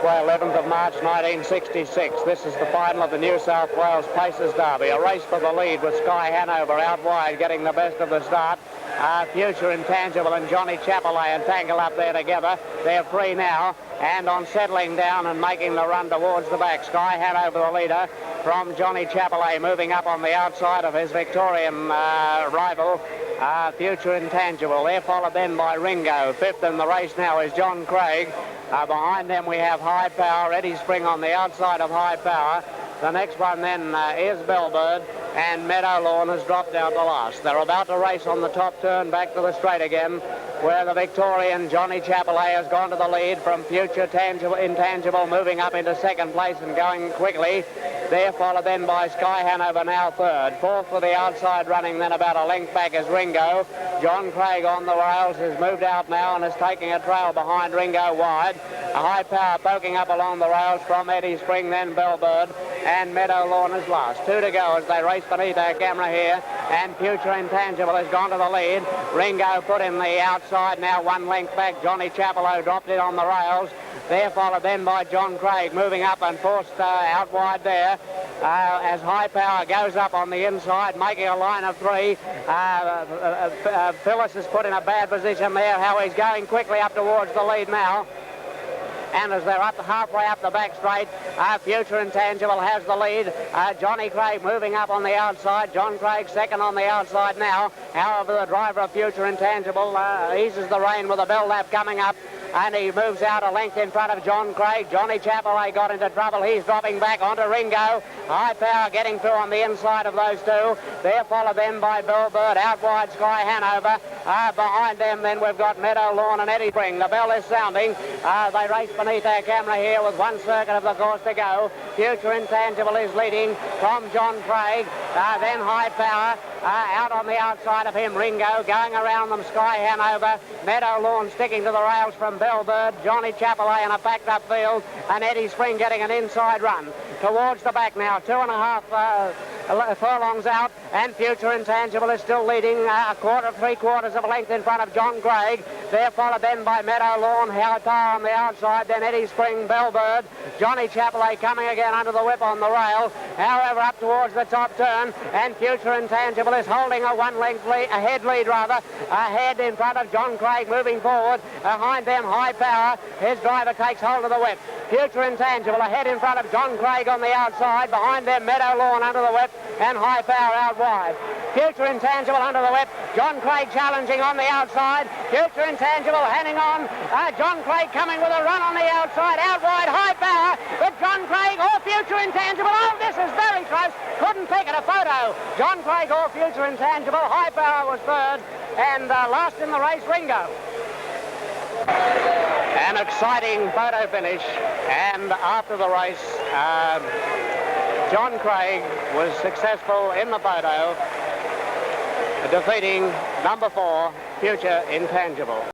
11th of March 1966. This is the final of the New South Wales Pacers Derby. A race for the lead with Sky Hanover out wide, getting the best of the start. Future Intangible and Johnny Chapelay entangled up there together. They're free now, and on settling down and making the run towards the back, Sky Hanover the leader from Johnny Chapelay, moving up on the outside of his Victorian rival, Future Intangible. They're followed then by Ringo. Fifth in the race now is John Craig. Behind them we have High Power, Eddie Spring on the outside of High Power. The next one then is Bellbird, and Meadow Lawn has dropped out the last. They're about to race on the top turn back to the straight again, where the Victorian Johnny Chapelay has gone to the lead from Future Intangible, moving up into second place and going quickly. They're followed then by Sky Hanover, now third. Fourth for the outside running, then about a length back is Ringo. John Craig on the rails has moved out now and is taking a trail behind Ringo wide. A High Power poking up along the rails from Eddie Spring, then Bellbird, and Meadow Lawn is last. Two to go as they race beneath our camera here, and Future Intangible has gone to the lead. Ringo put in the outside, now one length back. Johnny Chapelay dropped it on the rails. They're followed then by John Craig, moving up and forced out wide there. As High Power goes up on the inside, making a line of three. Phillis is put in a bad position there. How he's going quickly up towards the lead now. And as they're up halfway up the back straight, Future Intangible has the lead. Johnny Craig moving up on the outside. John Craig second on the outside now. However, the driver of Future Intangible eases the rein with a bell lap coming up, and he moves out a length in front of John Craig. Johnny Chapelay got into trouble. He's dropping back onto Ringo. High Power getting through on the inside of those two. They're followed then by Bellbird. Out wide, Sky Hanover. Behind them then we've got Meadow Lawn and Eddie Spring. The bell is sounding. They race beneath our camera here with one circuit of the course to go. Future Intangible is leading from John Craig. Then High Power. Out on the outside of him, Ringo. Going around them, Sky Hanover. Meadow Lawn sticking to the rails from Bellbird. Johnny Chapelay in a packed up field, and Eddie Spring getting an inside run. Towards the back now, 2.5 furlongs out, and Future Intangible is still leading three-quarters of a length in front of John Craig. They're followed then by Meadow Lawn, High Power on the outside, then Eddie Spring, Bellbird. Johnny Chapelay coming again under the whip on the rail. However, up towards the top turn, and Future Intangible is holding a one-length lead, a head lead rather, ahead in front of John Craig moving forward. Behind them, High Power. His driver takes hold of the whip. Future Intangible ahead in front of John Craig on the outside. Behind them, Meadow Lawn under the whip, and High Power out wide. Future Intangible under the whip. John Craig challenging on the outside. Future Intangible hanging on. John Craig coming with a run on the outside. Out wide, High Power. But John Craig or Future Intangible. Oh, this is very close. Couldn't pick it a photo. John Craig or Future Intangible. High Power was third. And last in the race, Ringo. An exciting photo finish. And after the race, John Craig was successful in the photo, defeating number 4, Future Intangible.